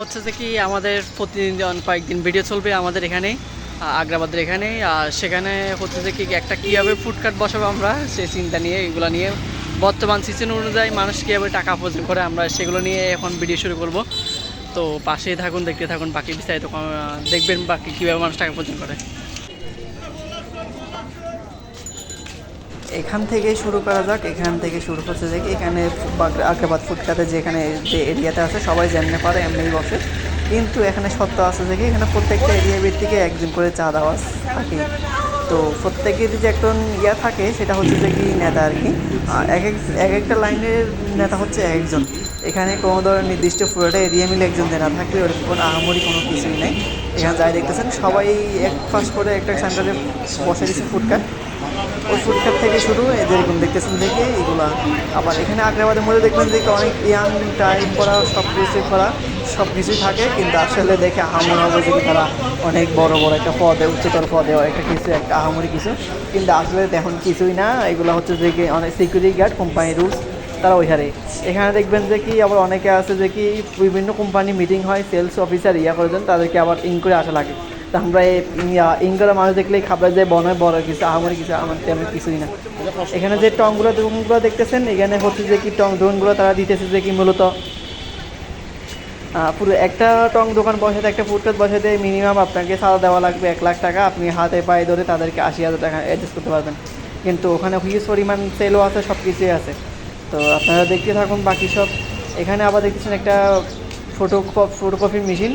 হচ্ছে যে কি আমাদের প্রতিদিন কয়েকদিন ভিডিও চলবে আমাদের এখানেই আগ্রাবাদের এখানেই। আর সেখানে হচ্ছে যে কি একটা কীভাবে ফুডকার্ট বসাবো আমরা সেই চিন্তা নিয়ে এগুলো নিয়ে বর্তমান সিজন অনুযায়ী মানুষ কীভাবে টাকা উপার্জন করে আমরা সেগুলো নিয়ে এখন ভিডিও শুরু করব। তো পাশেই থাকুন, দেখতে থাকুন, বাকি বিস্তারিত দেখবেন বাকি কীভাবে মানুষ টাকা উপার্জন করে। এখান থেকে শুরু করা যাক। এখান থেকে শুরু হচ্ছে যে এখানে আগ্রাবাদ ফুডকার্টে যেখানে যে এরিয়াতে আছে সবাই যেমনি পারে এমনিই বসে, কিন্তু এখানে সত্য আছে যে এখানে প্রত্যেকটা এরিয়া ভিত্তিকে একজন করে চা দেওয়া থাকে। তো প্রত্যেকের যে একজন ইয়া থাকে সেটা হচ্ছে যে কি নেতা আর কি, এক একটা লাইনের নেতা হচ্ছে একজন। এখানে কোনো ধরনের নির্দিষ্ট পুরোটা এরিয়া মিলে একজন নেতা থাকবে, ওরকম কোনো আহামরি কোনো কিছুই নেই। এখানে যাই দেখতেছেন সবাই এক পাশ করে একটা সেন্টারে বসে দিচ্ছে ফুডকার্ট। ওই ফুডকার্ট থেকে শুরু যেরকম দেখতেছেন দেখে এগুলা। আবার এখানে আগ্রাবাদের মধ্যে দেখবেন যে অনেক ইয়াং টাইম করা সব কিছুই থাকে, কিন্তু আসলে দেখে আহামরি হবে যে তারা অনেক বড় বড় একটা পদে, উচ্চতর পদে একটা আহামরি কিছু, কিন্তু আসলে তেমন কিছুই না। এগুলো হচ্ছে যে কি অনেক সিকিউরিটি গার্ড, কোম্পানি রুলস, তারা ওইখানে। এখানে দেখবেন যে কি আবার অনেকে আছে যে কি বিভিন্ন কোম্পানি মিটিং হয়, সেলস অফিসার করে দেন, তাদেরকে আবার করে আসা লাগে। তা আমরা এই করা মানুষ দেখলেই খাবার যায় বড় বড় কিছু আহামরি কিছু আমার তেমন কিছুই না। এখানে যে দোকানগুলো দেখতেছেন, এখানে হচ্ছে যে কি দোকানগুলো তারা দিতেছে যে কি মূলত পুরো একটা দোকান বসাতে, একটা ফুডকার্ট বসাতে মিনিমাম আপনাকে সাদা দেওয়া লাগবে 1,00,000 টাকা। আপনি হাতে পায়ে ধরে তাদেরকে 80,000 টাকা অ্যাডজাস্ট করতে পারবেন, কিন্তু ওখানে হিউজ পরিমাণ সেলও আছে, সব কিছুই আছে। তো আপনারা দেখতে থাকুন বাকি সব। এখানে আবার দেখতেছেন একটা ফটোকপির মেশিন।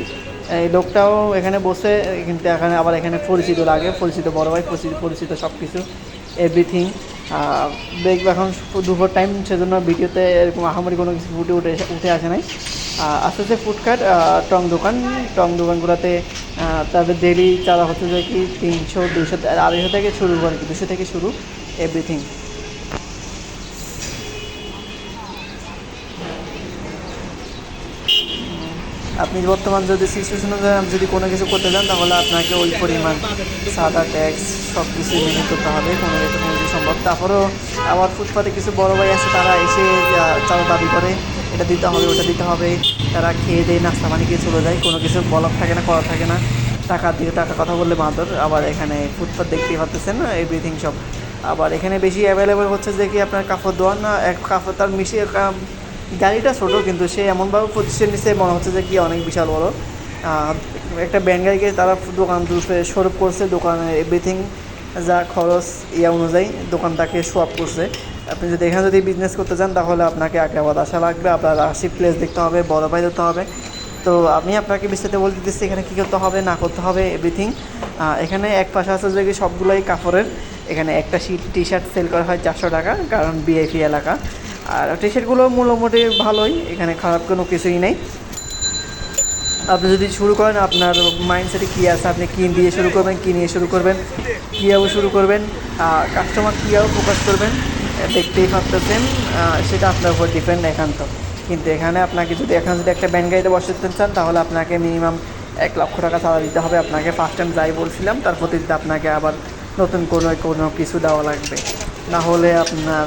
এই লোকটাও এখানে বসে, কিন্তু এখানে পরিচিত লাগে, পরিচিত বড় ভাই, পরিচিত সব কিছু এভরিথিং। দেখবো এখন দুপুর টাইম, সেজন্য ভিডিওতে এরকম আহামরি কোনো কিছু উঠে আসে নাই। আস্তে আস্তে ফুডকার্ট দোকানগুলোতে তাদের ডেলি চাঁদা হচ্ছে যে কি 300, 200, 250 থেকে শুরু করে, 200 থেকে শুরু এভরিথিং। আপনি বর্তমান যদি সিচুয়েশন যদি কোনো কিছু করতে চান, তাহলে আপনাকে ওই পরিমাণ সাদা ট্যাক্স সব কিছু মেনে করতে হবে, কোনো কিছু সম্ভব। তারপরেও আবার ফুটপাতে কিছু বড় ভাই আছে, তারা এসে চাঁদা দাবি করে, এটা দিতে হবে, ওটা দিতে হবে। তারা খেয়ে দেয়, নাস্তা পানি খেয়ে চলে যায়, কোনো কিছু বলার থাকে না, করার থাকে না। টাকা কথা বললে বাঁদর। আবার এখানে ফুটপাত দেখতেই পাচ্ছেন এভরিথিং সব। আবার এখানে বেশি অ্যাভেলেবেল হচ্ছে যে কি আপনার কাপড় দোয়ান, এক কাপড় তার মিশিয়ে গাড়িটা ছোটো, কিন্তু সে এমনভাবে প্রতিষ্ঠান নিচ্ছে মনে হচ্ছে যে কি অনেক বিশাল বড়। একটা ব্যান গাড়িকে তারা দোকান রূপে স্বরূপ করছে, দোকানে এভরিথিং যা খরচ অনুযায়ী দোকানটাকে শো আপ করছে। আপনি যদি এখানে বিজনেস করতে চান, তাহলে আপনাকে আগ্রাবাদ আসা লাগবে, আপনার আশি প্লেস দেখতে হবে, বড় ভাই দেখতে হবে। তো আমি আপনাকে বিস্তারিত বলে দিতেছি এখানে কী করতে হবে না করতে হবে এভরিথিং। এখানে এক পাশে আছে যে সবগুলোই কাপড়ের। এখানে একটা টি শার্ট সেল করা হয় 400 টাকা, কারণ বিআইপি এলাকা। আর টি শার্টগুলো মোটামুটি ভালোই, এখানে খারাপ কোনো কিছুই নেই। আপনি যদি শুরু করেন, আপনার মাইন্ডসেটে কী আছে, আপনি কী দিয়ে শুরু করবেন, কী নিয়ে শুরু করবেন, কীভাবে শুরু করবেন, কাস্টমার কীভাবে ফোকাস করবেন, দেখতেই পারতেছেন। সেটা আপনার উপর ডিপেন্ড একান্ত। কিন্তু এখানে আপনাকে যদি একটা ব্যান গাড়িতে বসাতে চান, তাহলে আপনাকে মিনিমাম 1,00,000 টাকা চাঁদা দিতে হবে। আপনাকে ফার্স্ট টাইম যাই বলছিলাম, তার প্রতিদিন আপনাকে আবার নতুন কোনো কিছু দেওয়া লাগবে, না হলে আপনার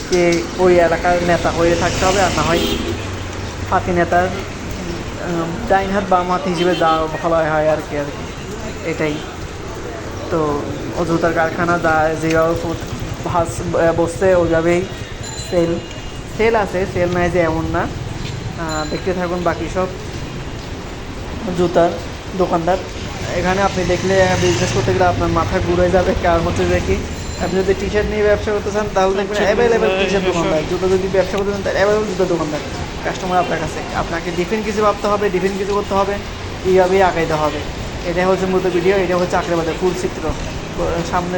কে ওই এলাকার নেতা হয়ে থাকতে হবে, আর না হয় ফাতি নেতার ডাইন হাত বাম হাত হিসেবে যা ভালো হয় আর কি এটাই। তো জুতার কারখানা যা যেভাবে বসছে ওইভাবেই সেল আছে, সেল নাই যে এমন না। দেখতে থাকুন বাকি সব। জুতার দোকানদার এখানে আপনি দেখলে বিজনেস করতে গেলে আপনার মাথা ঘুরে যাবে, কারণ হচ্ছে যে কি আপনি যদি টি শার্ট নিয়ে ব্যবসা করতে চান, তাহলে দেখবেন অ্যাভেলেবেল টি শার্ট দোকানদার, জুতো যদি ব্যবসা করতে চান, তাহলে অ্যাভেলেবেল জুতো দোকানদার, কাস্টমার আপনার কাছে। আপনাকে ডিফারেন্ট কিছু ভাবতে হবে, ডিফারেন্ট কিছু করতে হবে, এইভাবেই আগাইতে হবে। এটাই হচ্ছে মূলত ভিডিও, এটা হচ্ছে আগ্রাবাদের ফুল চিত্র। সামনে